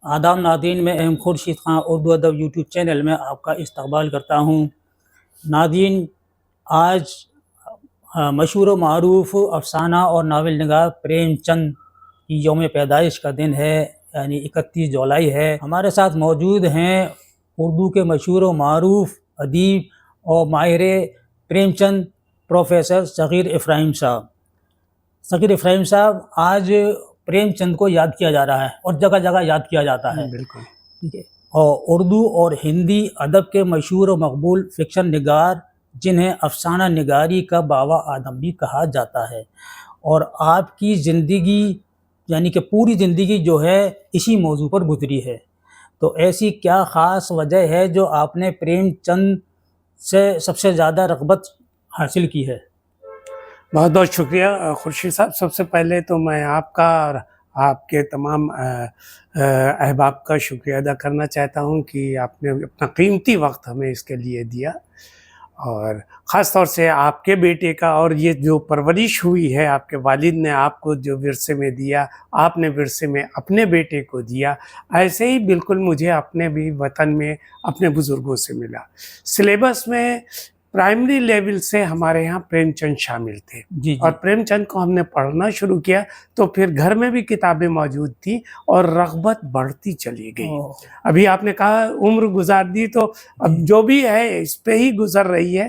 आदाब नादरीन, मैं अहम खुर्शीद ख़ान उर्दू अदब यूट्यूब चैनल में आपका इस्तकबाल करता हूँ। नादरीन, आज मशहूर व मारूफ अफ़साना और नावल निगार प्रेमचंद की यौम पैदाइश का दिन है, यानी 31 जुलाई है। हमारे साथ मौजूद हैं उर्दू के मशहूर व मारूफ अदीब और माहिर प्रेमचंद प्रोफेसर सग़ीर इब्राहिम साहब। सग़ीर इब्राहिम साहब, आज प्रेमचंद को याद किया जा रहा है और जगह जगह याद किया जाता है। बिल्कुल। ठीक है। और उर्दू और हिंदी अदब के मशहूर व मकबूल फ़िक्शन निगार, जिन्हें अफ़साना निगारी का बाबा आदम भी कहा जाता है, और आपकी ज़िंदगी यानी कि पूरी ज़िंदगी जो है इसी मौजू पर गुजरी है। तो ऐसी क्या ख़ास वजह है जो आपने प्रेमचंद से सबसे ज़्यादा रग़बत हासिल की है? बहुत बहुत शुक्रिया खुर्शीद साहब। सबसे पहले तो मैं आपका और आपके तमाम अहबाब का शुक्रिया अदा करना चाहता हूं कि आपने अपना कीमती वक्त हमें इसके लिए दिया, और ख़ास तौर से आपके बेटे का, और ये जो परवरिश हुई है, आपके वालिद ने आपको जो विरसे में दिया, आपने विरसे में अपने बेटे को दिया, ऐसे ही बिल्कुल मुझे अपने भी वतन में अपने बुज़ुर्गों से मिला। सिलेबस में प्राइमरी लेवल से हमारे यहाँ प्रेमचंद शामिल थे। जी और जी। प्रेमचंद को हमने पढ़ना शुरू किया तो फिर घर में भी किताबें मौजूद थी और रग़बत बढ़ती चली गई। अभी आपने कहा उम्र गुजार दी, तो अब जो भी है इस पे ही गुजर रही है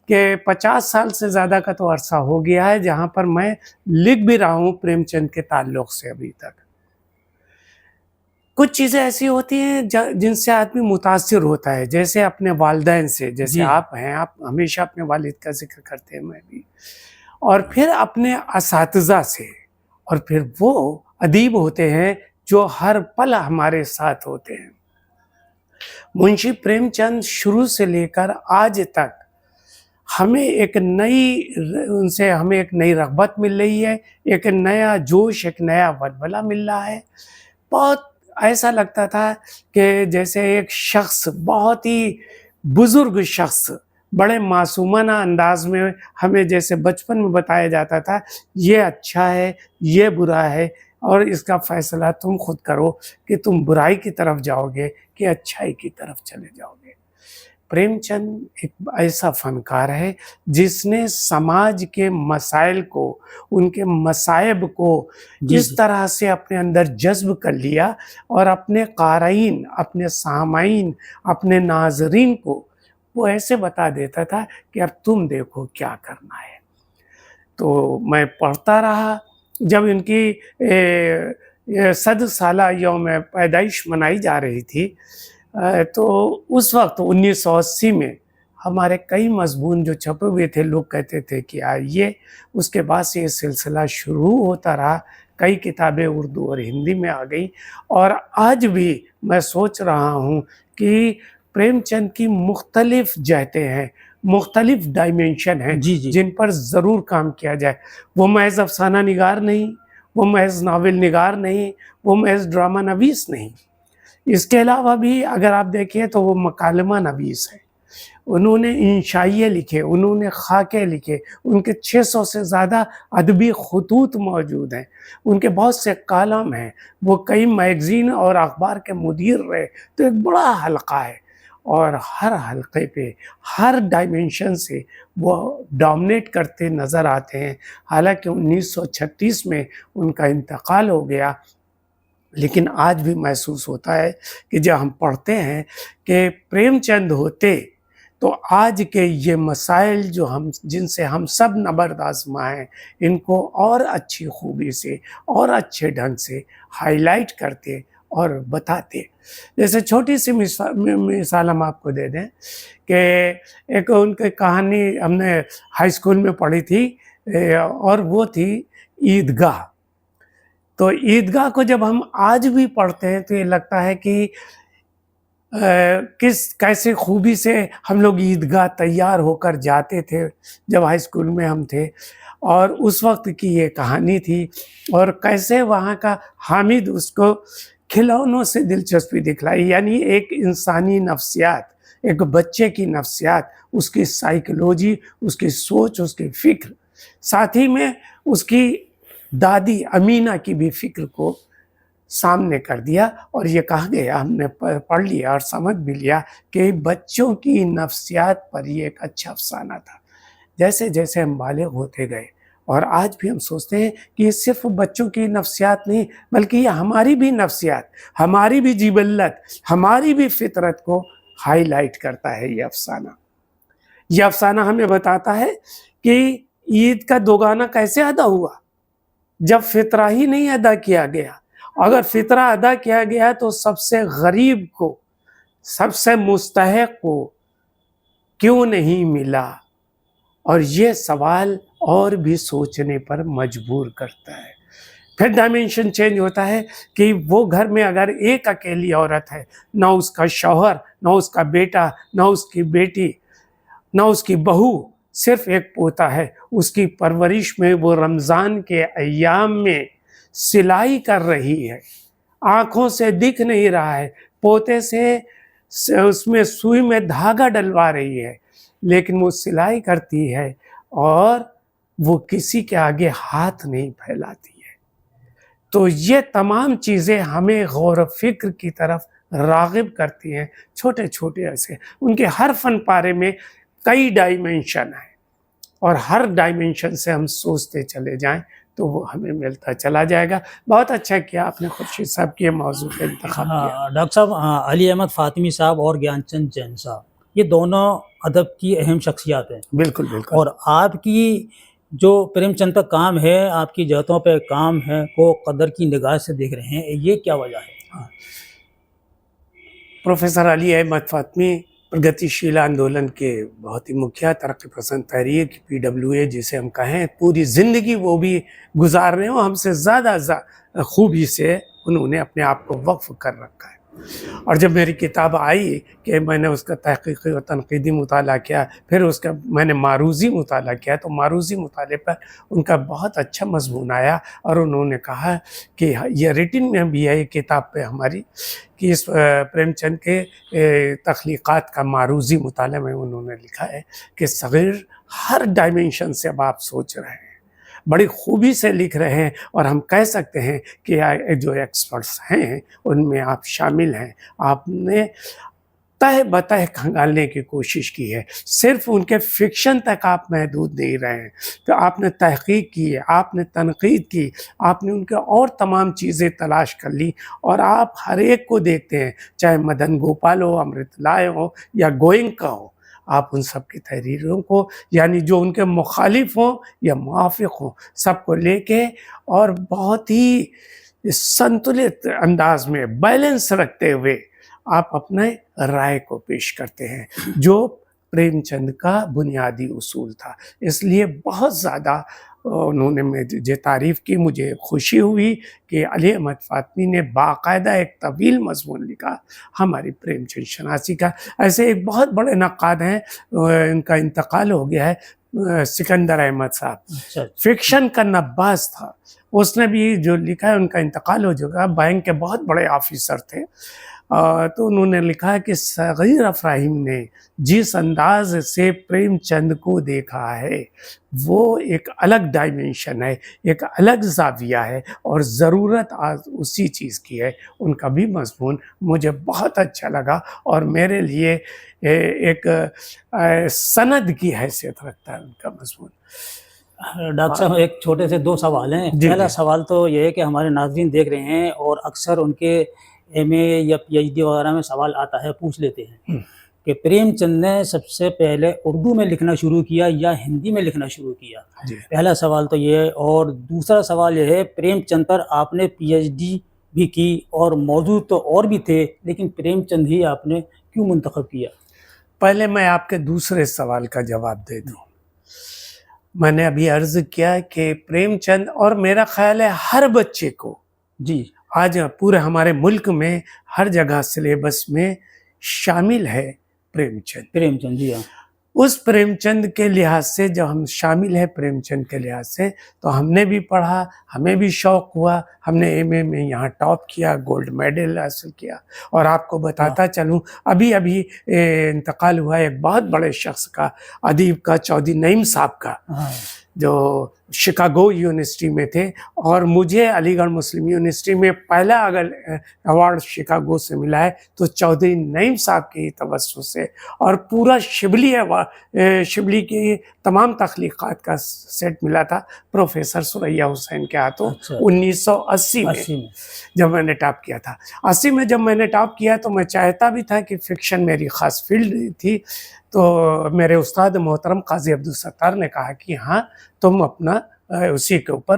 कि 50 साल से ज़्यादा का तो अरसा हो गया है जहाँ पर मैं लिख भी रहा हूँ प्रेमचंद के ताल्लुक़ से। अभी तक कुछ चीज़ें ऐसी होती हैं जिनसे आदमी मुतासिर होता है, जैसे अपने वालिदैन से, जैसे आप हैं, आप हमेशा अपने वालिद का ज़िक्र करते हैं, मैं भी, और फिर अपने असातिज़ा से, और फिर वो अदीब होते हैं जो हर पल हमारे साथ होते हैं। मुंशी प्रेमचंद शुरू से लेकर आज तक हमें उनसे हमें एक नई रग़बत मिल रही है, एक नया जोश, एक नया वलवला मिल रहा है। बहुत ऐसा लगता था कि जैसे एक शख्स, बहुत ही बुज़ुर्ग शख्स, बड़े मासूमाना अंदाज में हमें जैसे बचपन में बताया जाता था, ये अच्छा है, ये बुरा है, और इसका फ़ैसला तुम खुद करो कि तुम बुराई की तरफ जाओगे कि अच्छाई की तरफ चले जाओगे। प्रेमचंद एक ऐसा फ़नकार है जिसने समाज के मसाइल को, उनके मसाइब को इस तरह से अपने अंदर जज़्ब कर लिया, और अपने क़ारीन, अपने सामाईन, अपने नाज़रीन को वो ऐसे बता देता था कि अब तुम देखो क्या करना है। तो मैं पढ़ता रहा। जब इनकी 100 साला यौम पैदाइश मनाई जा रही थी, तो उस वक्त 1980 में हमारे कई मज़मून जो छपे हुए थे, लोग कहते थे कि आइए। उसके बाद से ये सिलसिला शुरू होता रहा, कई किताबें उर्दू और हिंदी में आ गई, और आज भी मैं सोच रहा हूँ कि प्रेमचंद की मुख्तलिफ जहतें हैं, मुख्तलिफ डायमेंशन हैं जिन पर ज़रूर काम किया जाए। वो महज़ अफ़साना निगार नहीं, वो महज़ नावल निगार नहीं, वो महज़ ड्रामा नवीस नहीं। इसके अलावा भी अगर आप देखें तो वो मकालमा नवीस है। उन्होंने इंशाइये लिखे, उन्होंने खाके लिखे, उनके 600 से ज़्यादा अदबी ख़ुतूत मौजूद हैं, उनके बहुत से कालम हैं, वो कई मैगज़ीन और अखबार के मुदीर रहे। तो एक बड़ा हल्का है, और हर हल्के पे, हर डायमेंशन से वो डोमिनेट करते नज़र आते हैं। हालांकि 1936 में उनका इंतकाल हो गया, लेकिन आज भी महसूस होता है कि जब हम पढ़ते हैं कि प्रेमचंद होते तो आज के ये मसाइल जो जिनसे हम सब नबर्द आज़माएँ, इनको और अच्छी खूबी से और अच्छे ढंग से हाईलाइट करते और बताते। जैसे छोटी सी मिसाल हम आपको दे दें कि एक उनकी कहानी हमने हाई स्कूल में पढ़ी थी, और वो थी ईदगाह। तो ईदगाह को जब हम आज भी पढ़ते हैं तो ये लगता है कि कैसे खूबी से हम लोग ईदगाह तैयार होकर जाते थे जब हाई स्कूल में हम थे, और उस वक्त की ये कहानी थी, और कैसे वहाँ का हामिद उसको खिलौनों से दिलचस्पी दिखलाई। यानी एक इंसानी नफ्सियात, एक बच्चे की नफ्सियात, उसकी साइकोलॉजी, उसकी सोच, उसकी फ़िक्र, साथ ही में उसकी दादी अमीना की भी फ़िक्र को सामने कर दिया और ये कहा गया, हमने पढ़ लिया और समझ भी लिया कि बच्चों की नफ्सियात पर ये एक अच्छा अफसाना था। जैसे जैसे हम बालिग होते गए और आज भी हम सोचते हैं कि ये सिर्फ बच्चों की नफ्सियात नहीं, बल्कि ये हमारी भी नफ्सियात, हमारी भी जिबल्लत, हमारी भी फितरत को हाईलाइट करता है ये अफसाना। ये अफसाना हमें बताता है कि ईद का दोगाना कैसे अदा हुआ, जब फितरा ही नहीं अदा किया गया। अगर फितरा अदा किया गया तो सबसे गरीब को, सबसे मुस्तहिक को क्यों नहीं मिला। और ये सवाल और भी सोचने पर मजबूर करता है। फिर डायमेंशन चेंज होता है कि वो घर में अगर एक अकेली औरत है, ना उसका शौहर, ना उसका बेटा, ना उसकी बेटी, ना उसकी बहू, सिर्फ एक पोता है, उसकी परवरिश में वो रमज़ान के अय्याम में सिलाई कर रही है, आँखों से दिख नहीं रहा है, पोते से उसमें सुई में धागा डलवा रही है, लेकिन वो सिलाई करती है और वो किसी के आगे हाथ नहीं फैलाती है। तो ये तमाम चीज़ें हमें गौर फिक्र की तरफ राग़िब करती हैं। छोटे छोटे ऐसे उनके हर फन पारे में कई डायमेंशन हैं और हर डायमेंशन से हम सोचते चले जाएं तो वो हमें मिलता चला जाएगा। बहुत अच्छा किया आपने खुर्शीद साहब के मौजू का इंतखाब किया। डॉक्टर साहब, अली अहमद फ़ातिमी साहब और ज्ञानचंद जैन साहब, ये दोनों अदब की अहम शख्सियात हैं। बिल्कुल बिल्कुल। और आपकी जो प्रेमचंद का काम है, आपकी जहतों पे काम है, को कदर की निगाह से देख रहे हैं, ये क्या वजह है? प्रोफेसर अली अहमद फ़ातिमी प्रगतिशील आंदोलन के बहुत ही मुखिया, तरक्की पसंद तहरीक PWA जिसे हम कहें, पूरी ज़िंदगी वो भी गुजार रहे हो, हमसे ज़्यादा खूबी से उन्होंने अपने आप को वक्फ कर रखा है। और जब मेरी किताब आई कि मैंने उसका तहक़ीक़ी और तनक़ीदी मुताला किया, फिर उसका मैंने मारूज़ी मुताला किया, तो मारूज़ी मुताले पर उनका बहुत अच्छा मज़मून आया और उन्होंने कहा कि ये रिटिन में भी है किताब पे हमारी, कि इस प्रेमचंद के तख्लीक़ात का मारूज़ी मुताला में उन्होंने लिखा है कि सग़ीर हर डायमेंशन से अब आप सोच रहे हैं, बड़ी खूबी से लिख रहे हैं और हम कह सकते हैं कि जो एक्सपर्ट्स हैं उनमें आप शामिल हैं। आपने तह बतह खंगालने की कोशिश की है, सिर्फ उनके फिक्शन तक आप महदूद नहीं रहे हैं। तो आपने तहक़ीक़ की है, आपने तनक़ीद की, आपने उनके और तमाम चीज़ें तलाश कर ली और आप हर एक को देखते हैं, चाहे मदन गोपाल हो, अमृतलाल हो या गोयनका हो, आप उन सब की तहरीरों को, यानी जो उनके मुखालिफ हों या मुआफ़िक़ हों, सबको लेके और बहुत ही संतुलित अंदाज में बैलेंस रखते हुए आप अपने राय को पेश करते हैं, जो प्रेमचंद का बुनियादी उसूल था। इसलिए बहुत ज़्यादा उन्होंने मुझे तारीफ़ की, मुझे खुशी हुई कि अली अहमद फ़ातिमी ने बाकायदा एक तवील मज़मून लिखा हमारी प्रेमचंद शनासी का। ऐसे एक बहुत बड़े नक्काद हैं, इनका इंतकाल हो गया है, सिकंदर अहमद साहब, अच्छा। फिक्शन का नब्बाज़ था, उसने भी जो लिखा है, उनका इंतकाल हो चुका, बैंक के बहुत बड़े ऑफिसर थे। तो उन्होंने लिखा है कि सग़ीर अफ़राहिम ने जिस अंदाज से प्रेमचंद को देखा है वो एक अलग डायमेंशन है, एक अलग ज़ाविया है और ज़रूरत आज उसी चीज़ की है। उनका भी मज़मून मुझे बहुत अच्छा लगा और मेरे लिए एक सनद की हैसियत रखता है उनका मज़मून। डॉक्टर साहब, एक छोटे से 2 सवाल हैं। पहला सवाल तो ये है कि हमारे नाज़रीन देख रहे हैं और अक्सर उनके MA या PhD वगैरह में सवाल आता है, पूछ लेते हैं कि प्रेमचंद ने सबसे पहले उर्दू में लिखना शुरू किया या हिंदी में लिखना शुरू किया? पहला सवाल तो ये है। और दूसरा सवाल ये है, प्रेमचंद पर आपने PhD भी की और मौजूद तो और भी थे, लेकिन प्रेमचंद ही आपने क्यों मुंतखब किया? पहले मैं आपके दूसरे सवाल का जवाब दे दूँ। मैंने अभी अर्ज़ किया कि प्रेमचंद, और मेरा ख़्याल है हर बच्चे को जी आज पूरे हमारे मुल्क में हर जगह सिलेबस में शामिल है प्रेमचंद। जी हाँ। उस प्रेमचंद के लिहाज से जब हम शामिल हैं प्रेमचंद के लिहाज से, तो हमने भी पढ़ा, हमें भी शौक़ हुआ, हमने MA में यहाँ टॉप किया, गोल्ड मेडल हासिल किया। और आपको बताता चलूँ, अभी अभी इंतकाल हुआ एक बहुत बड़े शख्स का, अदीब का, चौधरी नईम साहब का, जो शिकागो यूनिवर्सिटी में थे और मुझे अलीगढ़ मुस्लिम यूनिवर्सिटी में पहला अगर अवार्ड शिकागो से मिला है तो चौधरी नईम साहब की तवज्जो से, और पूरा शिबली की तमाम तख्लीक़ात का सेट मिला था प्रोफेसर सुरैया हुसैन के हाथों। अच्छा। 1980 में जब मैंने टॉप किया था। 80 में जब मैंने टॉप किया तो मैं चाहता भी था कि फ़िक्शन मेरी ख़ास फील्ड थी, तो मेरे उस्ताद मोहतरम काज़ी अब्दुल सत्तार ने कहा कि हाँ तुम अपना उसी के ऊपर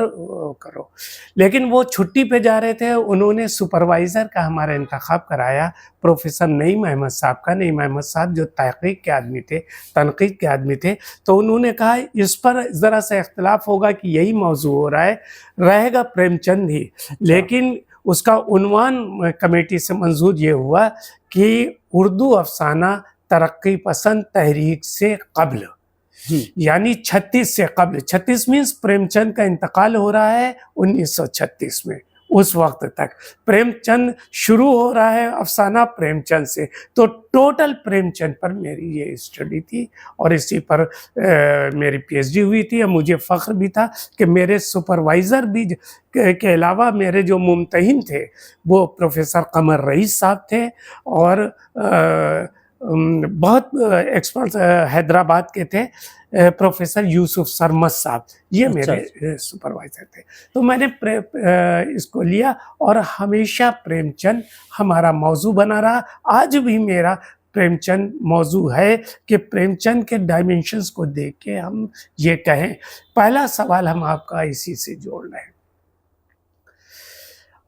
करो। लेकिन वो छुट्टी पे जा रहे थे, उन्होंने सुपरवाइज़र का हमारा इंतखाब कराया प्रोफेसर नईम अहमद साहब का। नईम अहमद साहब जो तहक़ीक़ के आदमी थे, तनक़ीद के आदमी थे, तो उन्होंने कहा इस पर ज़रा सा इख्तिलाफ़ होगा कि यही मौज़ू हो रहा है, रहेगा प्रेमचंद ही। लेकिन उसका उन्वान कमेटी से मंजूर ये हुआ कि उर्दू अफ़साना तरक्की पसंद तहरीक से कब्ल, यानी 36 से कब्ल। 36 मीन्स प्रेमचंद का इंतकाल हो रहा है 1936 में। उस वक्त तक प्रेमचंद शुरू हो रहा है अफसाना प्रेमचंद से। तो टोटल प्रेमचंद पर मेरी ये स्टडी थी और इसी पर मेरी पीएचडी हुई थी। और मुझे फ़ख्र भी था कि मेरे सुपरवाइज़र भी के अलावा मेरे जो मुमतहिन थे वो प्रोफेसर कमर रईस साहब थे और बहुत एक्सपर्ट हैदराबाद के थे प्रोफेसर यूसुफ सरमद साहब, ये मेरे सुपरवाइज़र थे। तो मैंने इसको लिया और हमेशा प्रेमचंद हमारा मौजू बना रहा। आज भी मेरा प्रेमचंद मौजू है कि प्रेमचंद के डायमेंशंस को देख के हम ये कहें। पहला सवाल हम आपका इसी से जोड़ रहे हैं।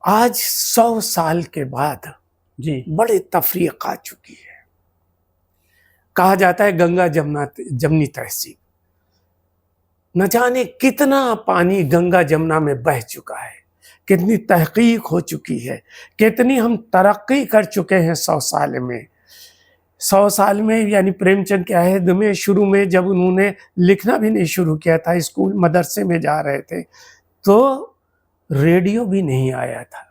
आज 100 साल के बाद जी बड़े तफरीक आ चुकी है। कहा जाता है गंगा जमनी तहसीब, न जाने कितना पानी गंगा जमुना में बह चुका है, कितनी तहकीक हो चुकी है, कितनी हम तरक्की कर चुके हैं 100 साल में। 100 साल में यानी प्रेमचंद के अहद में शुरू में जब उन्होंने लिखना भी नहीं शुरू किया था, स्कूल मदरसे में जा रहे थे, तो रेडियो भी नहीं आया था।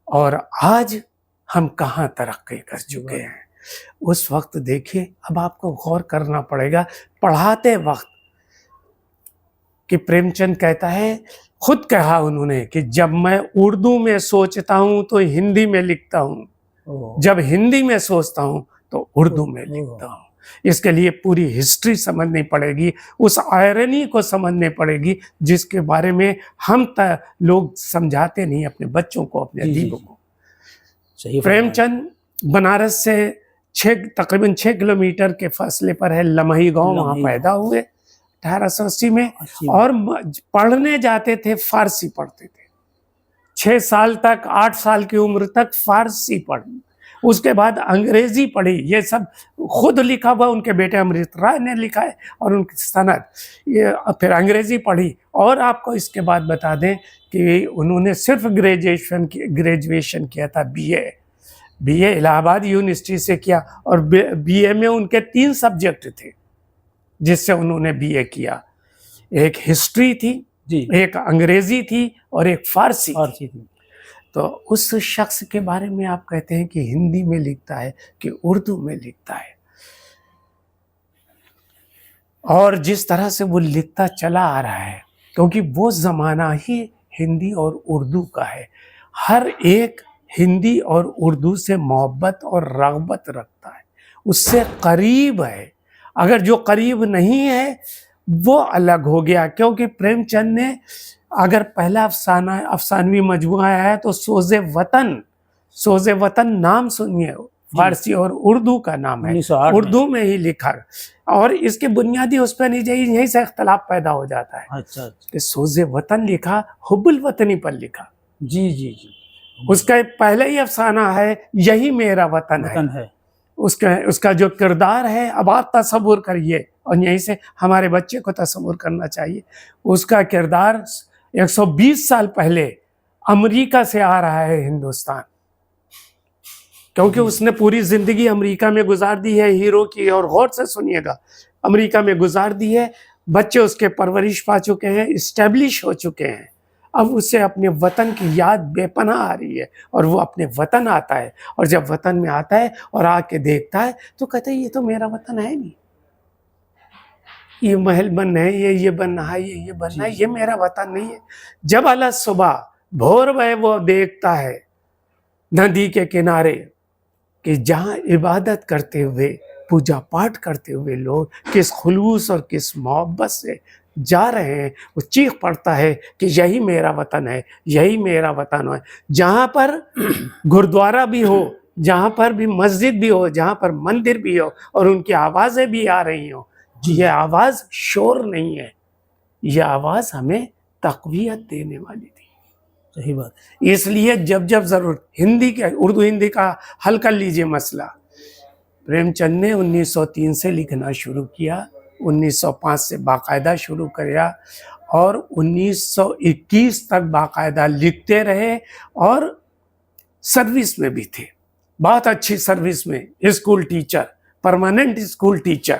और आज हम कहाँ तरक्की कर चुके हैं। उस वक्त देखिए, अब आपको गौर करना पड़ेगा पढ़ाते वक्त कि प्रेमचंद कहता है, खुद कहा उन्होंने कि जब मैं उर्दू में सोचता हूँ तो हिंदी में लिखता हूँ, जब हिंदी में सोचता हूँ तो उर्दू में लिखता हूँ। इसके लिए पूरी हिस्ट्री समझनी पड़ेगी, उस आयरनी को समझनी पड़ेगी जिसके बारे में हम लोग समझाते नहीं अपने बच्चों को, अपने अदीबों को। प्रेमचंद बनारस से तकरीबन 6 किलोमीटर के फासले पर है लमही गांव, वहाँ पैदा हुए 1880 में और पढ़ने जाते थे, फारसी पढ़ते थे 6 साल तक, 8 साल की उम्र तक फारसी पढ़ी। उसके बाद अंग्रेजी पढ़ी, ये सब खुद लिखा हुआ उनके बेटे अमृत राय ने लिखा है और उनकी सनद, ये फिर अंग्रेजी पढ़ी। और आपको इसके बाद बता दें कि उन्होंने सिर्फ ग्रेजुएशन किया था, बीए इलाहाबाद यूनिवर्सिटी से किया और बीए में उनके 3 सब्जेक्ट थे जिससे उन्होंने बीए किया। एक हिस्ट्री थी जी, एक अंग्रेजी थी और एक फारसी थी। तो उस शख्स के बारे में आप कहते हैं कि हिंदी में लिखता है कि उर्दू में लिखता है, और जिस तरह से वो लिखता चला आ रहा है, क्योंकि वो ज़माना ही हिंदी और उर्दू का है। हर एक हिंदी और उर्दू से मोहब्बत और रग़बत रखता है, उससे करीब है। अगर जो करीब नहीं है वो अलग हो गया, क्योंकि प्रेमचंद ने अगर पहला अफसानवी मजमुआ है तो सोज़े वतन नाम सुनिए, फारसी और उर्दू का नाम है, उर्दू में ही लिखा और इसके बुनियादी उस पर नहीं जाइए, यहीं से इख्तलाफ पैदा हो जाता है। अच्छा। कि सोज़े वतन लिखा, हुब्बुल वतनी पर लिखा। जी जी जी, उसका पहले ही अफसाना है यही मेरा वतन है। उसका जो किरदार है, अब आप तसव्वुर करिए, और यहीं से हमारे बच्चे को तसव्वुर करना चाहिए, उसका किरदार 120 साल पहले अमेरिका से आ रहा है हिंदुस्तान, क्योंकि उसने पूरी ज़िंदगी अमेरिका में गुजार दी है हीरो की। और गौर से सुनिएगा, अमेरिका में गुजार दी है, बच्चे उसके परवरिश पा चुके हैं, इस्टेब्लिश हो चुके हैं। अब उसे अपने वतन की याद बेपनाह आ रही है और वो अपने वतन आता है, और जब वतन में आता है और आके देखता है तो कहता है ये तो मेरा वतन है नहीं, ये महल बनना है, ये बनना है, ये बनना है, ये मेरा वतन नहीं है। जब अल्लाह सुबह भोर में वो देखता है नदी के किनारे कि जहाँ इबादत करते हुए, पूजा पाठ करते हुए लोग किस खुलूस और किस मोहब्बत से जा रहे हैं, वो चीख पड़ता है कि यही मेरा वतन है, यही मेरा वतन है। जहाँ पर गुरुद्वारा भी हो, जहाँ पर भी मस्जिद भी हो, जहाँ पर मंदिर भी हो और उनकी आवाज़ें भी आ रही हो, ये आवाज़ शोर नहीं है, ये आवाज़ हमें तक़वियत देने वाली थी। सही बात। इसलिए जब जब ज़रूरत, हिंदी के उर्दू हिंदी का हल कर लीजिए मसला। प्रेमचंद ने 1903 से लिखना शुरू किया, 1905 से बाकायदा शुरू किया और 1921 तक बाकायदा लिखते रहे और सर्विस में भी थे, बहुत अच्छी सर्विस में, school teacher, permanent school teacher.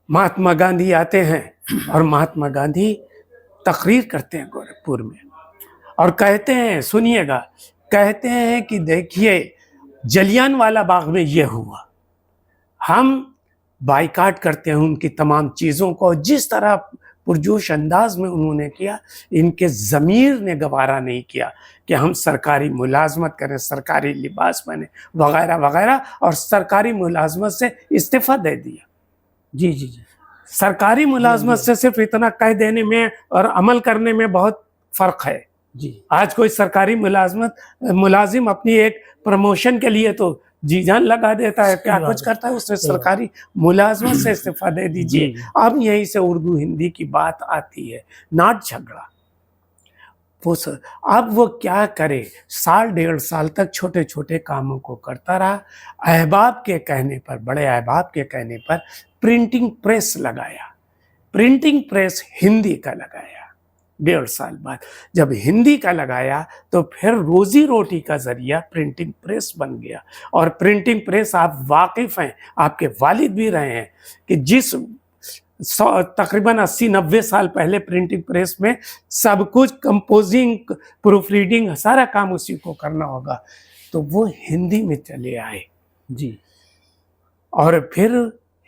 Mahatma Gandhi आते हैं और महात्मा गांधी तकरीर करते हैं गोरखपुर में और कहते हैं, सुनिएगा, कहते हैं कि देखिए जलियांवाला बाग में ये हुआ, हम बाइकाट करते हैं उनकी तमाम चीज़ों को। जिस तरह पुरजोश अंदाज में उन्होंने किया, इनके ज़मीर ने गवारा नहीं किया कि हम सरकारी मुलाजमत करें, सरकारी लिबास पहने वगैरह वगैरह, और सरकारी मुलाजमत से इस्तीफ़ा दे दिया। जी जी जी। सरकारी मुलाजमत से सिर्फ इतना कह देने में और अमल करने में बहुत फ़र्क है। जी। आज कोई सरकारी मुलाजिम अपनी एक प्रमोशन के लिए तो जी जान लगा देता है, क्या कुछ करता है, उसने सरकारी मुलाजमत से इस्तीफा दे दीजिए। अब यहीं से उर्दू हिंदी की बात आती है, नाट झगड़ा। अब वो क्या करे, साल डेढ़ साल तक छोटे छोटे कामों को करता रहा। अहबाब के कहने पर, बड़े अहबाब के कहने पर प्रिंटिंग प्रेस लगाया, प्रिंटिंग प्रेस हिंदी का लगाया। डेढ़ साल बाद जब हिंदी का लगाया तो फिर रोजी रोटी का जरिया प्रिंटिंग प्रेस बन गया। और प्रिंटिंग प्रेस आप वाकिफ हैं, आपके वालिद भी रहे हैं कि जिस तकरीबन 80-90 साल पहले प्रिंटिंग प्रेस में सब कुछ कंपोजिंग, प्रूफ रीडिंग, सारा काम उसी को करना होगा, तो वो हिंदी में चले आए जी। और फिर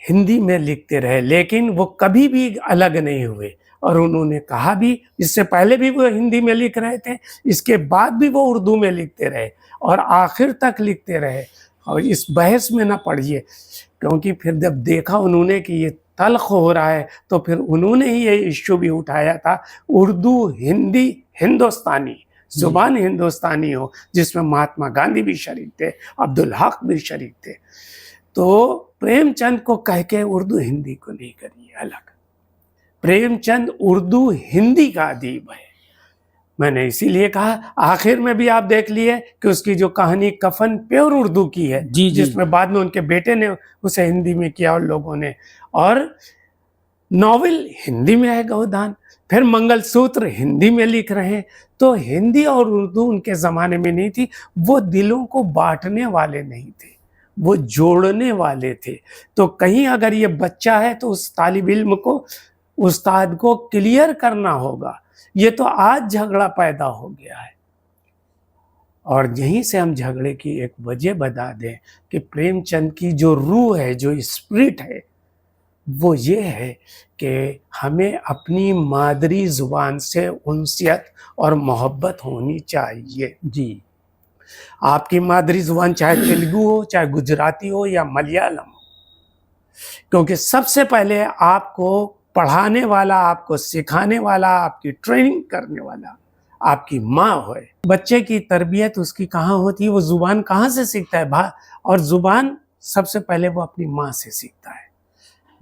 हिंदी में लिखते रहे, लेकिन वो कभी भी अलग नहीं हुए। और उन्होंने कहा भी, इससे पहले भी वो हिंदी में लिख रहे थे, इसके बाद भी वो उर्दू में लिखते रहे और आखिर तक लिखते रहे। और इस बहस में ना पड़िए, क्योंकि फिर जब देखा उन्होंने कि ये तल्ख हो रहा है, तो फिर उन्होंने ही ये इश्यू भी उठाया था, उर्दू हिंदी हिंदुस्तानी जुबान हिंदुस्तानी हो, जिसमें महात्मा गांधी भी शरीक थे, अब्दुल हक भी शरीक थे। तो प्रेमचंद को कह के उर्दू हिंदी को नहीं करिए अलग। प्रेमचंद उर्दू हिंदी का अदीब है। मैंने इसीलिए कहा, आखिर में भी आप देख लिए कि उसकी जो कहानी कफन प्योर उर्दू की है, जिसमें बाद में उनके बेटे ने उसे हिंदी में किया और लोगों ने, और नॉवेल हिंदी में है गोदान, फिर मंगलसूत्र हिंदी में लिख रहे हैं। तो हिंदी और उर्दू उनके ज़माने में नहीं थी, वो दिलों को बांटने वाले नहीं थे, वो जोड़ने वाले थे। तो कहीं अगर ये बच्चा है तो उस तालिब इल्म को, उस्ताद को क्लियर करना होगा। ये तो आज झगड़ा पैदा हो गया है। और यहीं से हम झगड़े की एक वजह बता दें कि प्रेमचंद की जो रूह है, जो स्पिरिट है, वो ये है कि हमें अपनी मादरी ज़ुबान से उनसियत और मोहब्बत होनी चाहिए। जी। आपकी मादरी ज़ुबान चाहे तेलुगु हो, चाहे गुजराती हो या मलयालम हो, क्योंकि सबसे पहले आपको पढ़ाने वाला, आपको सिखाने वाला, आपकी ट्रेनिंग करने वाला आपकी माँ हो। बच्चे की तरबियत उसकी कहाँ होती है, वो ज़ुबान कहाँ से सीखता है? और ज़ुबान सबसे पहले वो अपनी माँ से सीखता है।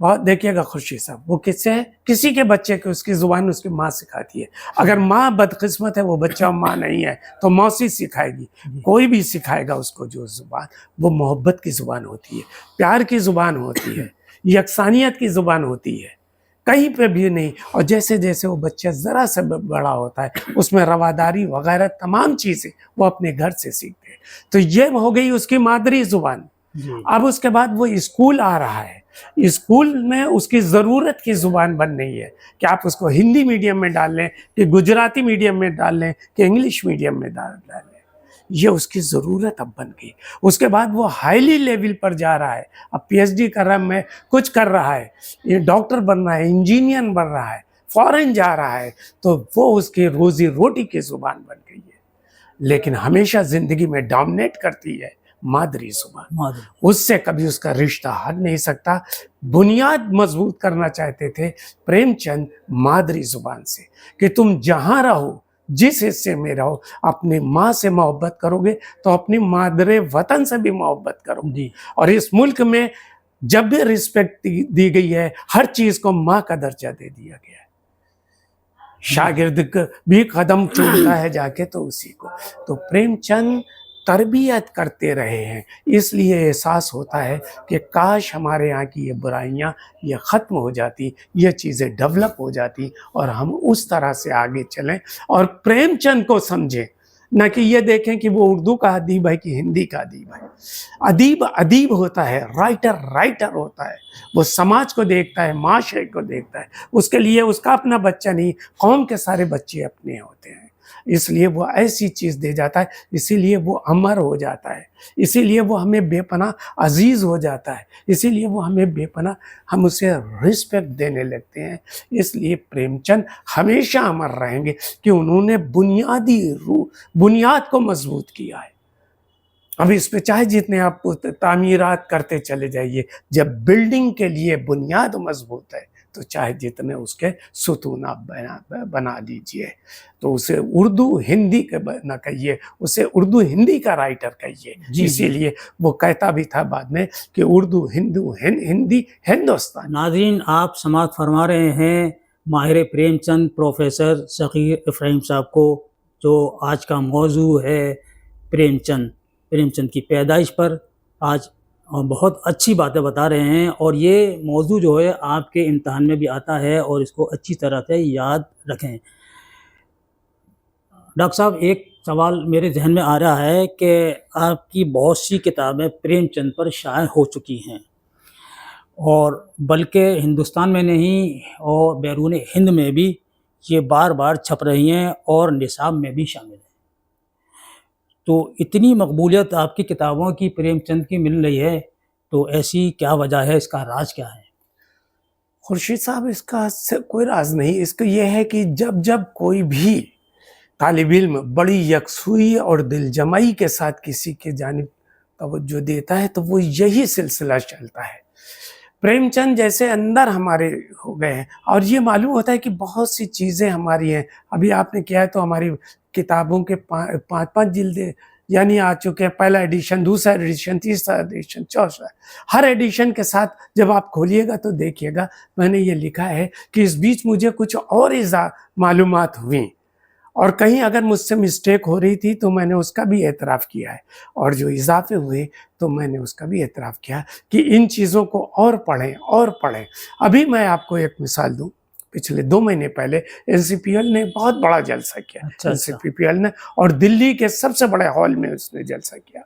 बहुत देखिएगा खुर्शीद साहब, वो किससे है? किसी के बच्चे को उसकी ज़ुबान उसकी माँ सिखाती है। अगर माँ बदकिस्मत है, वो बच्चा माँ नहीं है, तो मौसी सिखाएगी, कोई भी सिखाएगा उसको। जो ज़ुबान, वो मोहब्बत की ज़ुबान होती है, प्यार की ज़ुबान होती है, यकसानियत की ज़ुबान होती है, कहीं पे भी नहीं। और जैसे जैसे वो बच्चा ज़रा सा बड़ा होता है, उसमें रवादारी वगैरह तमाम चीज़ें वो अपने घर से सीखते हैं। तो ये हो गई उसकी मादरी ज़ुबान। अब उसके बाद वो स्कूल आ रहा है, स्कूल में उसकी ज़रूरत की ज़ुबान बन रही है कि आप उसको हिंदी मीडियम में डाल लें, कि गुजराती मीडियम में डाल लें, कि इंग्लिश मीडियम में डाल लें। ये उसकी ज़रूरत अब बन गई। उसके बाद वो हाईली लेवल पर जा रहा है, अब पीएचडी कर रहा है, मैं कुछ कर रहा है, ये डॉक्टर बन रहा है, इंजीनियर बन रहा है, फॉरेन जा रहा है, तो वो उसकी रोजी रोटी की ज़ुबान बन गई है। लेकिन हमेशा ज़िंदगी में डोमिनेट करती है मादरी ज़ुबान। मादरी। उससे कभी उसका रिश्ता हट नहीं सकता। बुनियाद मजबूत करना चाहते थे प्रेमचंद मादरी ज़ुबान से, कि तुम जहाँ रहो, जिस हिस्से में रहो, अपनी माँ से मोहब्बत करोगे तो अपनी मादरे वतन से भी मोहब्बत करो। जी। और इस मुल्क में जब भी रिस्पेक्ट दी गई है, हर चीज़ को माँ का दर्जा दे दिया गया है। शागिर्द भी कदम चूमता है जाके तो उसी को। तो प्रेमचंद तरबियत करते रहे हैं, इसलिए एहसास होता है कि काश हमारे यहाँ की ये बुराइयाँ ये ख़त्म हो जाती, ये चीज़ें डेवलप हो जाती और हम उस तरह से आगे चलें और प्रेमचंद को समझें, न कि ये देखें कि वो उर्दू का अदीब है कि हिंदी का अदीब है। अदीब अदीब होता है, राइटर राइटर होता है, वो समाज को देखता है, माशरे को देखता है, उसके लिए उसका अपना बच्चा नहीं, कौम के सारे बच्चे अपने होते हैं, इसलिए वो ऐसी चीज़ दे जाता है, इसीलिए वो अमर हो जाता है, इसीलिए वो हमें बेपनाह अजीज़ हो जाता है, इसीलिए वो हमें बेपनाह हम उसे रिस्पेक्ट देने लगते हैं। इसलिए प्रेमचंद हमेशा अमर रहेंगे कि उन्होंने बुनियाद को मजबूत किया है। अब इस पे चाहे जितने आप तामीरात करते चले जाइए, जब बिल्डिंग के लिए बुनियाद मजबूत है तो चाहे जितने उसके सुतून आप बना लीजिए। तो उसे उर्दू हिंदी के न कहिए, उसे उर्दू हिंदी का राइटर कहिए। इसीलिए वो कहता भी था बाद में कि उर्दू हिंदी हिंदुस्तान। नाज़रीन, आप समाअत फरमा रहे हैं माहिर प्रेमचंद प्रोफेसर सग़ीर इब्राहिम साहब को, जो आज का मौजू है प्रेमचंद की पैदाइश पर आज बहुत अच्छी बातें बता रहे हैं। और ये मौजू जो है आपके इम्तहान में भी आता है और इसको अच्छी तरह से याद रखें। डॉक्टर साहब, एक सवाल मेरे जहन में आ रहा है कि आपकी बहुत सी किताबें प्रेमचंद पर शाये हो चुकी हैं, और बल्कि हिंदुस्तान में नहीं और बैरून हिंद में भी ये बार बार छप रही हैं और निसाब में भी शामिल है। तो इतनी मकबूलियत आपकी किताबों की प्रेमचंद की मिल रही है, तो ऐसी क्या वजह है, इसका राज क्या है? खुर्शीद साहब, इसका कोई राज नहीं। इसका यह है कि जब जब कोई भी तालिब इल्म बड़ी यकसुई और दिलजमाई के साथ किसी के जानिब तवज्जो देता है तो वो यही सिलसिला चलता है। प्रेमचंद जैसे अंदर हमारे हो गए हैं और ये मालूम होता है कि बहुत सी चीज़ें हमारी हैं। अभी आपने किया है तो हमारी किताबों के 5-5 जिल्दें यानी आ चुके हैं। पहला एडिशन, दूसरा एडिशन, तीसरा एडिशन, चौथा। हर एडिशन के साथ जब आप खोलिएगा तो देखिएगा मैंने ये लिखा है कि इस बीच मुझे कुछ और मालूमात हुई और कहीं अगर मुझसे मिस्टेक हो रही थी तो मैंने उसका भी एतराफ़ किया है, और जो इजाफे हुए तो मैंने उसका भी एतराफ़ किया कि इन चीज़ों को और पढ़ें। अभी मैं आपको एक मिसाल दूं, पिछले 2 महीने पहले एनसीपीएल ने बहुत बड़ा जलसा किया। एनसीपीएल ने, और दिल्ली के सबसे बड़े हॉल में उसने जलसा किया।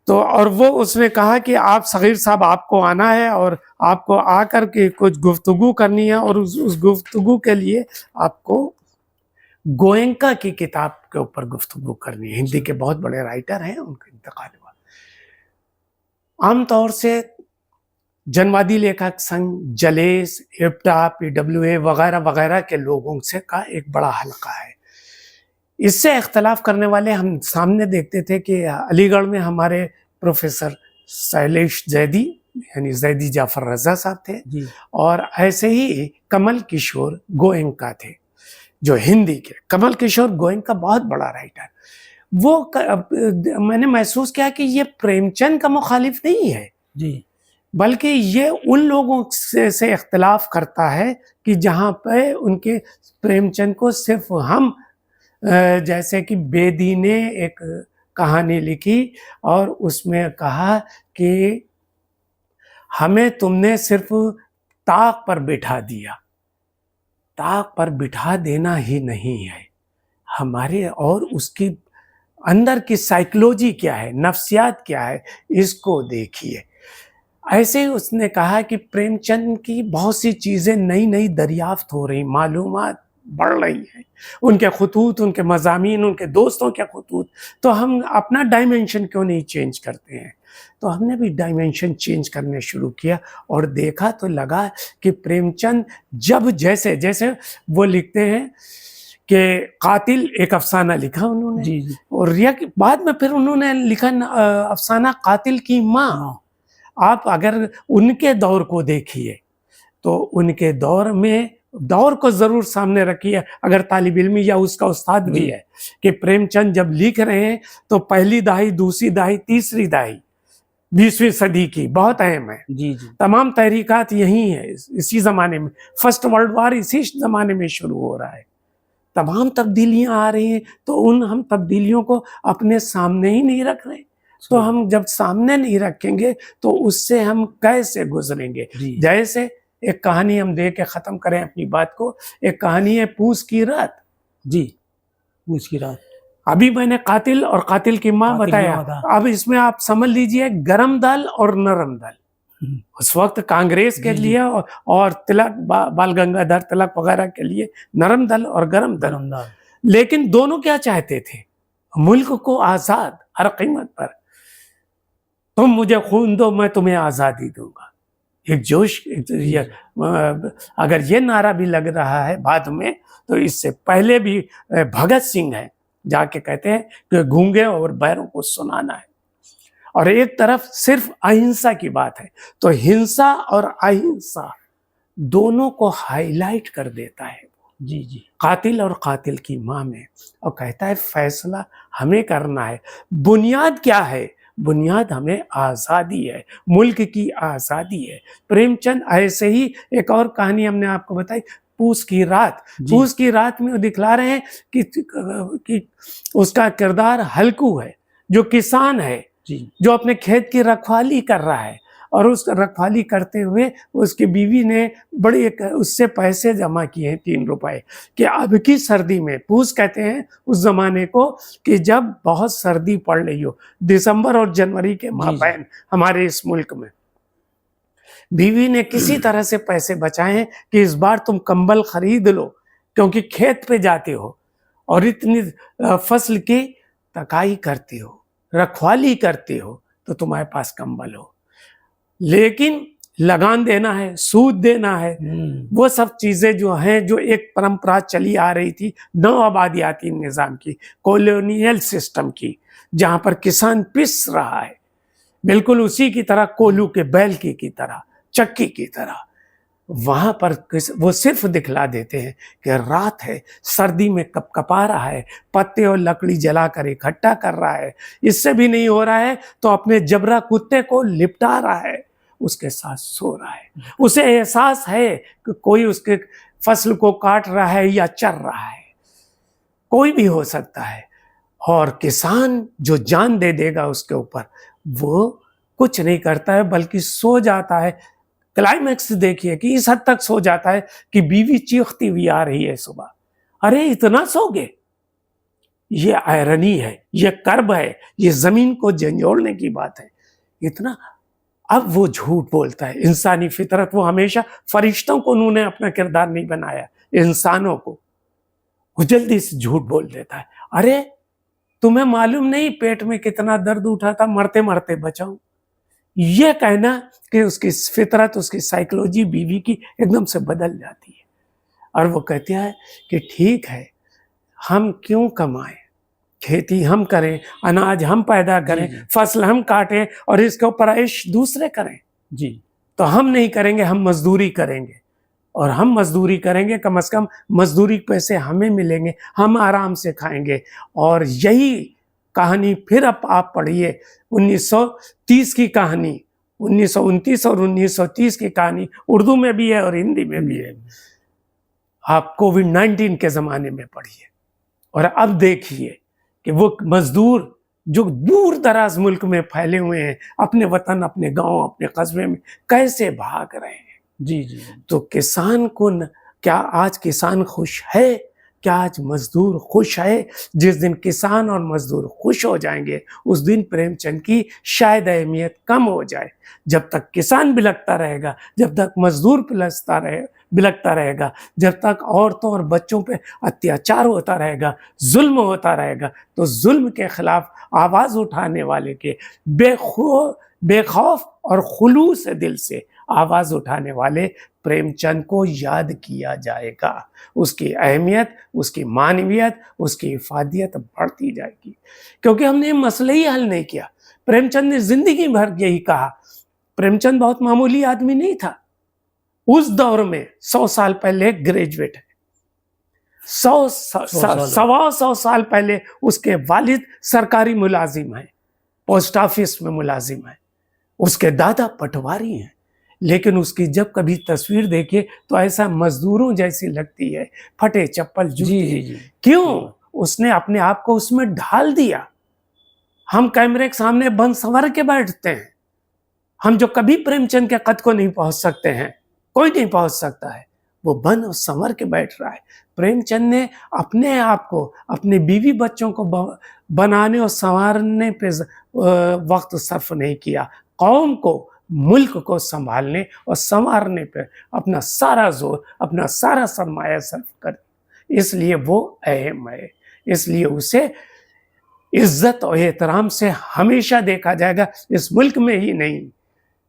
तो और वो उसने कहा कि आप सग़ीर साहब, आपको आना है और आपको आकर के कुछ गुफ्तगू करनी है, और उस गुफ्तगू के लिए आपको गोयनका की किताब के ऊपर गुफ्तगू करनी है। हिंदी के बहुत बड़े राइटर हैं, उनका इंतकाल हुआ। आमतौर से जनवादी लेखक संघ, जलेस, इप्टा, PWA वगैरह वगैरह के लोगों से का एक बड़ा हल्का है। इससे इख्तलाफ करने वाले हम सामने देखते थे कि अलीगढ़ में हमारे प्रोफेसर शैलेश जैदी यानी जैदी जाफर रजा साहब थे, और ऐसे ही कमल किशोर गोयनका थे जो हिंदी के। कमल किशोर गोयनका बहुत बड़ा राइटर। वो मैंने महसूस किया कि ये प्रेमचंद का मुखालिफ नहीं है जी, बल्कि ये उन लोगों से इख्तलाफ करता है कि जहाँ पे उनके प्रेमचंद को सिर्फ हम जैसे कि बेदी ने एक कहानी लिखी और उसमें कहा कि हमें तुमने सिर्फ ताक पर बिठा दिया। ताक पर बिठा देना ही नहीं है, हमारे और उसकी अंदर की साइकोलॉजी क्या है, नफ्सियात क्या है, इसको देखिए। ऐसे ही उसने कहा कि प्रेमचंद की बहुत सी चीज़ें नई नई दरियाफ्त हो रही, मालूमात बढ़ रही हैं, उनके खतूत, उनके मज़ामीन, उनके दोस्तों के खतूत, तो हम अपना डायमेंशन क्यों नहीं चेंज करते हैं? तो हमने भी डायमेंशन चेंज करने शुरू किया और देखा तो लगा कि प्रेमचंद जब जैसे जैसे वो लिखते हैं कि कातिल, एक अफसाना लिखा उन्होंने, जी जी। और बाद में फिर उन्होंने लिखा अफसाना कातिल की माँ। हाँ आप अगर उनके दौर को देखिए तो उनके दौर में, दौर को जरूर सामने रखिए अगर तालिब इल्मी या उसका उस्ताद भी जी। है, कि प्रेमचंद जब लिख रहे हैं तो पहली दाही, दूसरी दाही, तीसरी दाही 20वीं सदी की बहुत अहम है। जी जी। तमाम तहरीकात यही है, इसी जमाने में, फर्स्ट वर्ल्ड वार इसी जमाने में शुरू हो रहा है, तमाम तब्दीलियां आ रही हैं, तो हम तब्दीलियों को अपने सामने ही नहीं रख रहे। तो हम जब सामने नहीं रखेंगे तो उससे हम कैसे गुजरेंगे? जी। जैसे एक कहानी हम दे के ख़त्म करें अपनी बात को, एक कहानी है पूस की रात। जी, पूस की रात। अभी मैंने कातिल और कातिल की माँ कातिल की बताया, माँ था। अब इसमें आप समझ लीजिए गरम दल और नरम दल। उस वक्त कांग्रेस के जी, जी। लिए और तिलक, बाल गंगाधर तिलक वगैरह के लिए नरम दल और गरम दल। दरमदार। लेकिन दोनों क्या चाहते थे? मुल्क को आजाद हर कीमत पर। तुम मुझे खून दो, मैं तुम्हें आजादी दूंगा। एक जोश, अगर ये नारा भी लग रहा है बाद में, तो इससे पहले भी भगत सिंह है, जाके कहते हैं कि गूंगे और बैरों को सुनाना है। और एक तरफ सिर्फ अहिंसा की बात है, तो हिंसा और अहिंसा दोनों को हाईलाइट कर देता है जी जी। कातिल और कातिल की माँ में, और कहता है फैसला हमें करना है। बुनियाद क्या है? बुनियाद हमें आज़ादी है, मुल्क की आज़ादी है। प्रेमचंद ऐसे ही एक और कहानी हमने आपको बताई, पूस की रात। पूस की रात में वो दिखला रहे हैं कि उसका किरदार हल्कू है, जो किसान है, जो अपने खेत की रखवाली कर रहा है, और उस रखवाली करते हुए उसकी बीवी ने बड़ी उससे पैसे जमा किए हैं 3 रुपए, कि अब की सर्दी में, पूस कहते हैं उस जमाने को कि जब बहुत सर्दी पड़ रही हो, दिसंबर और जनवरी के माबैन हमारे इस मुल्क में, बीवी ने किसी तरह से पैसे बचाए हैं कि इस बार तुम कंबल खरीद लो, क्योंकि खेत पे जाते हो और इतनी फसल की तकाई करते हो, रखवाली करते हो, तो तुम्हारे पास कंबल हो। लेकिन लगान देना है, सूद देना है, वो सब चीजें जो हैं, जो एक परंपरा चली आ रही थी नौ आबादियाती निज़ाम की, कॉलोनियल सिस्टम की, जहां पर किसान पिस रहा है, बिल्कुल उसी की तरह, कोल्हू के बैल की तरह, चक्की की तरह। वहां पर वो सिर्फ दिखला देते हैं कि रात है, सर्दी में कपकपा रहा है, पत्ते और लकड़ी जलाकर इकट्ठा कर रहा है, इससे भी नहीं हो रहा है तो अपने जबरा कुत्ते को लिपटा रहा है, उसके साथ सो रहा है। उसे एहसास है कि कोई उसके फसल को काट रहा है या चर रहा है, कोई भी हो सकता है। और किसान जो जान दे देगा उसके ऊपर, वो कुछ नहीं करता है, बल्कि सो जाता है। क्लाइमैक्स देखिए कि इस हद तक सो जाता है कि बीवी चीखती हुई आ रही है सुबह, अरे इतना सोगे? ये आयरनी है, ये कर्ब है, ये जमीन को झंझोड़ने की बात है, इतना। अब वो झूठ बोलता है, इंसानी फितरत, वो हमेशा फरिश्तों को उन्होंने अपना किरदार नहीं बनाया, इंसानों को वो जल्दी से झूठ बोल देता है। अरे तुम्हें मालूम नहीं पेट में कितना दर्द उठा था, मरते मरते बचाऊं? ये कहना कि उसकी फितरत, उसकी साइकोलॉजी बीवी की एकदम से बदल जाती है, और वो कहती है कि ठीक है, हम क्यों कमाएं, खेती हम करें, अनाज हम पैदा करें, फसल हम काटें, और इसके ऊपर ऐश दूसरे करें जी, तो हम नहीं करेंगे, हम मजदूरी करेंगे, और हम मजदूरी करेंगे, कम से कम मजदूरी पैसे हमें मिलेंगे, हम आराम से खाएंगे। और यही कहानी फिर अब आप पढ़िए 1930 की कहानी, 1929 और 1930 की कहानी उर्दू में भी है और हिंदी में भी है। आप कोविड-19 के ज़माने में पढ़िए, और अब देखिए कि वो मजदूर जो दूर दराज मुल्क में फैले हुए हैं, अपने वतन, अपने गांव, अपने कस्बे में कैसे भाग रहे हैं। जी जी। तो किसान को क्या आज किसान खुश है? क्या आज मजदूर खुश है? जिस दिन किसान और मजदूर खुश हो जाएंगे, उस दिन प्रेमचंद की शायद अहमियत कम हो जाए। जब तक किसान बिलखता रहेगा, जब तक मजदूर बिलखता रहेगा, जब तक औरतों और बच्चों पे अत्याचार होता रहेगा, जुल्म होता रहेगा, तो जुल्म के खिलाफ आवाज़ उठाने वाले के बेखौफ और खुलूस दिल से आवाज़ उठाने वाले प्रेमचंद को याद किया जाएगा। उसकी अहमियत, उसकी मानवीयत, उसकी इफादियत बढ़ती जाएगी, क्योंकि हमने ये मसले ही हल नहीं किया। प्रेमचंद ने जिंदगी भर यही कहा। प्रेमचंद बहुत मामूली आदमी नहीं था। उस दौर में 100 साल पहले ग्रेजुएट है, 100 साल पहले उसके वालिद सरकारी मुलाजिम हैं, पोस्ट ऑफिस में मुलाजिम है, उसके दादा पटवारी हैं, लेकिन उसकी जब कभी तस्वीर देखे तो ऐसा मजदूरों जैसी लगती है, फटे चप्पल जूते। क्यों? उसने अपने आप को उसमें ढाल दिया। हम कैमरे के सामने बन संवर के बैठते हैं, हम जो कभी प्रेमचंद के कद को नहीं पहुंच सकते हैं, कोई नहीं पहुंच सकता है, वो बन और संवर के बैठ रहा है। प्रेमचंद ने अपने आप को, अपने बीवी बच्चों को बनाने और संवारने पे वक्त सर्फ नहीं किया, कौम को, मुल्क को संभालने और संवारने पे अपना सारा जोर, अपना सारा सरमाया सर्फ कर। इसलिए वो अहम है, इसलिए उसे इज्जत और एहतराम से हमेशा देखा जाएगा। इस मुल्क में ही नहीं,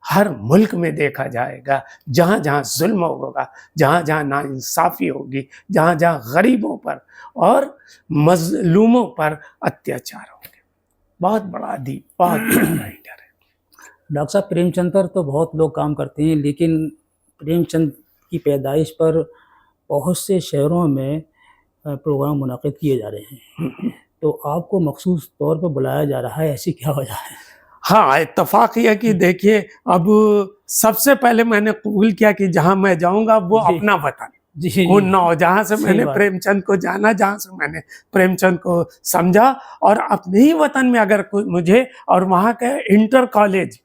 हर मुल्क में देखा जाएगा। जहाँ जहाँ जुल्म होगा, जहाँ जहाँ नाइंसाफ़ी होगी, जहाँ जहाँ गरीबों पर और मजलूमों पर अत्याचार होंगे। बहुत बड़ा अदीब, बहुत बड़ा राइटर है। डॉक्टर साहब, प्रेमचंद पर तो बहुत लोग काम करते हैं, लेकिन प्रेमचंद की पैदाइश पर बहुत से शहरों में प्रोग्राम मुनाकिद किए जा रहे हैं, तो आपको मखसूस तौर पर बुलाया जा रहा है, ऐसी क्या वजह है? हाँ, इत्तफाक यह कि देखिए, अब सबसे पहले मैंने कबूल किया कि जहाँ मैं जाऊँगा वो अपना वतन, उन्नाव, जहाँ से मैंने प्रेमचंद को जाना, जहाँ से मैंने प्रेमचंद को समझा, और अपने ही वतन में अगर कोई मुझे, और वहाँ का इंटर कॉलेज,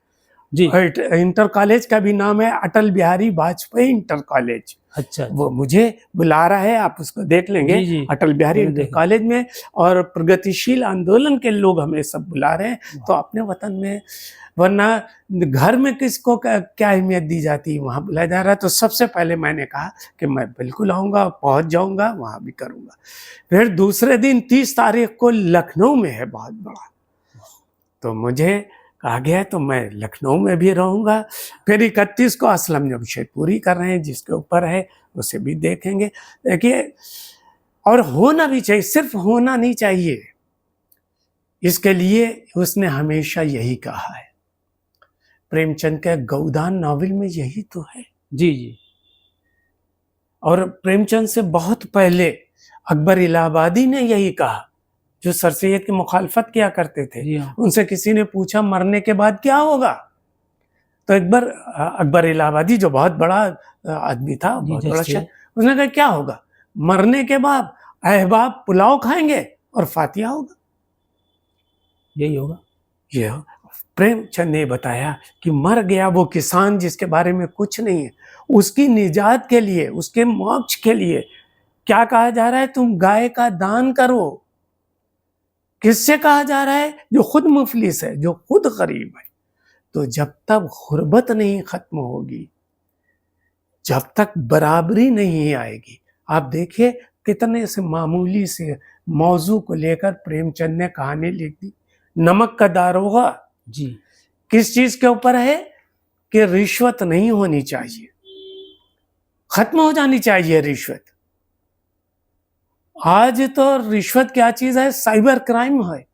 जी, इंटर कॉलेज का भी नाम है अटल बिहारी वाजपेयी इंटर कॉलेज। अच्छा, वो मुझे बुला रहा है, आप उसको देख लेंगे। जी, अटल बिहारी इंटर कॉलेज में, और प्रगतिशील आंदोलन के लोग हमें सब बुला रहे हैं, तो अपने वतन में, वरना घर में किसको क्या अहमियत दी जाती है, वहाँ बुलाया जा रहा है। तो सबसे पहले मैंने कहा कि मैं बिल्कुल आऊँगा, पहुँच जाऊँगा, वहाँ भी करूँगा। फिर दूसरे दिन 30 तारीख को लखनऊ में है बहुत बड़ा, तो मुझे कहा गया तो मैं लखनऊ में भी रहूँगा। फिर 31 को असलम जमशेदपुरी कर रहे हैं, जिसके ऊपर है उसे भी देखेंगे। देखिए, और होना भी चाहिए, सिर्फ होना नहीं चाहिए, इसके लिए उसने हमेशा यही कहा है। प्रेमचंद के गौदान नावल में यही तो है। जी जी। और प्रेमचंद से बहुत पहले अकबर इलाहाबादी ने यही कहा, जो सर सैयद की मुखालफत किया करते थे। उनसे किसी ने पूछा मरने के बाद क्या होगा, तो अकबर इलाहाबादी, जो बहुत बड़ा आदमी था, बहुत बड़ा शख्स, उसने कहा क्या होगा, मरने के बाद अहबाब पुलाव खाएंगे और फातिहा होगा, यही होगा। ये प्रेमचंद ने बताया कि मर गया वो किसान जिसके बारे में कुछ नहीं है, उसकी निजात के लिए, उसके मोक्ष के लिए क्या कहा जा रहा है, तुम गाय का दान करो। किससे कहा जा रहा है? जो खुद मुफलिस है, जो खुद गरीब है। तो जब तक गुर्बत नहीं खत्म होगी, जब तक बराबरी नहीं आएगी, आप देखिए कितने से मामूली से मौजू को लेकर प्रेमचंद ने कहानी लिख दी। नमक का दारोगा, जी, किस चीज के ऊपर है कि रिश्वत नहीं होनी चाहिए, खत्म हो जानी चाहिए रिश्वत। आज तो रिश्वत क्या चीज है, साइबर क्राइम है।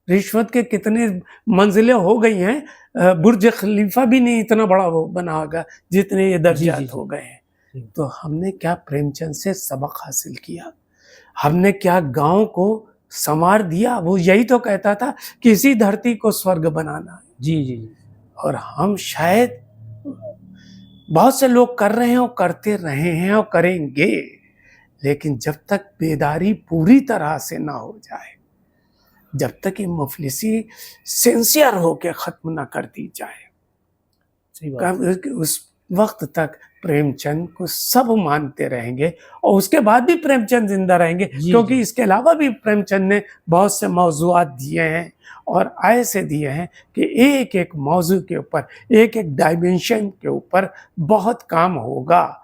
रिश्वत के कितने मंजिलें हो गई हैं, बुर्ज खलीफा भी नहीं इतना बड़ा वो बना होगा जितने ये दर्जात हो गए हैं। तो हमने क्या प्रेमचंद से सबक हासिल किया, हमने क्या गांव को संवार दिया। वो यही तो कहता था कि इसी धरती को स्वर्ग बनाना है। जी जी। और हम शायद बहुत से लोग कर रहे हैं और करते रहे हैं और करेंगे, लेकिन जब तक बेदारी पूरी तरह से ना हो जाए, जब तक ये मुफलिसी सिंसियर होकर खत्म ना कर दी जाए, सही बात। उस वक्त तक प्रेमचंद को सब मानते रहेंगे, और उसके बाद भी प्रेमचंद जिंदा रहेंगे, क्योंकि इसके अलावा भी प्रेमचंद ने बहुत से मौजूआत दिए हैं, और ऐसे दिए हैं कि एक एक मौजू के ऊपर, एक एक डायमेंशन के ऊपर बहुत काम होगा।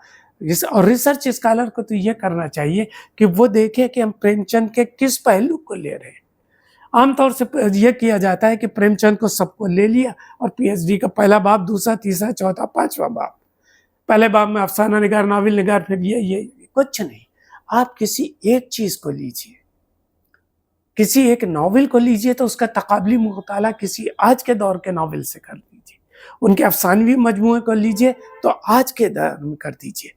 और रिसर्च स्कॉलर को तो ये करना चाहिए कि वो देखे कि हम प्रेमचंद के किस पहलू को ले रहे हैं। आमतौर से ये किया जाता है कि प्रेमचंद को सबको ले लिया और पीएचडी का पहला बाब, दूसरा, तीसरा, चौथा, पांचवा बाब, पहले बाब में अफसाना निगार, नावल निगार, फिर ये कुछ नहीं। आप किसी एक चीज को लीजिए, किसी एक नावल को लीजिए तो उसका तकाबली मुताला किसी आज के दौर के नावल से कर लीजिए, उनके अफसानवी मजमूए को लीजिए तो आज के दौर में कर दीजिए।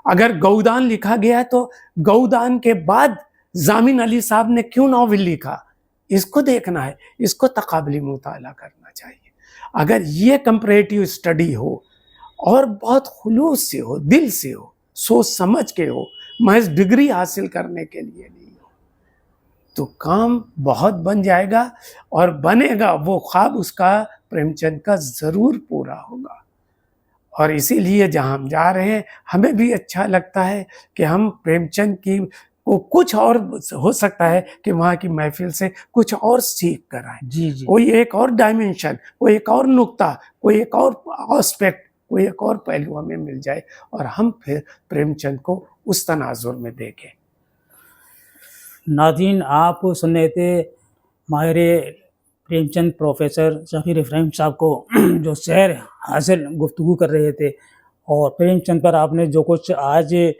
अगर गौदान लिखा गया तो गौदान के बाद जामिन अली साहब ने क्यों नावल लिखा, इसको देखना है, इसको तकाबली मुताला करना चाहिए। अगर ये कंपैरेटिव स्टडी हो और बहुत खुलूस से हो, दिल से हो, सोच समझ के हो, महज डिग्री हासिल करने के लिए नहीं हो, तो काम बहुत बन जाएगा और बनेगा वो ख्वाब उसका प्रेमचंद का ज़रूर पूरा होगा। और इसीलिए जहाँ हम जा रहे हैं हमें भी अच्छा लगता है कि हम प्रेमचंद की को कुछ और हो सकता है कि वहाँ की महफिल से कुछ और सीख कर आए, जी जी। कोई एक और डायमेंशन, कोई एक और नुक्ता, कोई एक और एस्पेक्ट, कोई एक और पहलू हमें मिल जाए और हम फिर प्रेमचंद को उस तनाजुर में देखें। नाज़रीन, आप सुन रहे थे माहिर प्रेमचंद प्रोफेसर ज़फ़ीर इब्राहिम साहब को जो शहर हासिल गुफ्तगू कर रहे थे, और प्रेमचंद पर आपने जो कुछ आज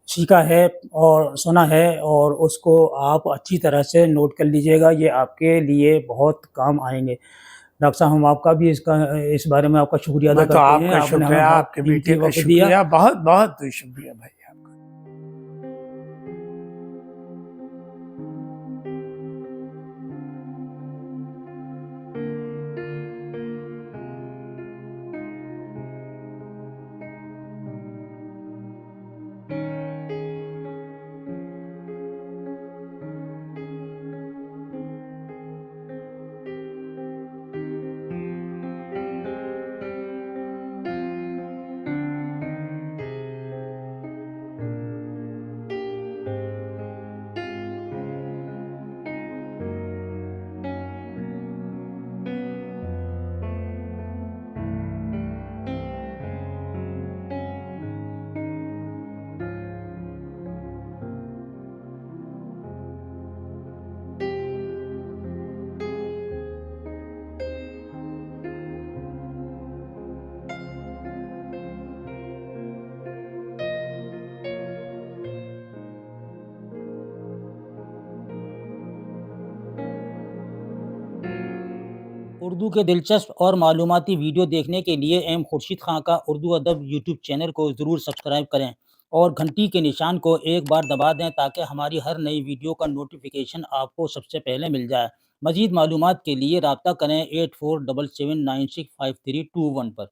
सीखा है और सुना है, और उसको आप अच्छी तरह से नोट कर लीजिएगा, ये आपके लिए बहुत काम आएंगे। डॉक्टर साहब, हम आपका भी इस बारे में आपका शुक्रिया अदा मैं तो करते हैं। आपका आपने शुक्रिया, हमें आपके बेटे का वक्त दिया। शुक्रिया, बहुत बहुत शुक्रिया भाई आपका। उर्दू के दिलचस्प और मालूमाती वीडियो देखने के लिए एम खुर्शीद खां का उर्दू अदब यूट्यूब चैनल को ज़रूर सब्सक्राइब करें और घंटी के निशान को एक बार दबा दें ताकि हमारी हर नई वीडियो का नोटिफिकेशन आपको सबसे पहले मिल जाए। मज़ीद मालूमात के लिए रब्ता करें 8477965321 पर।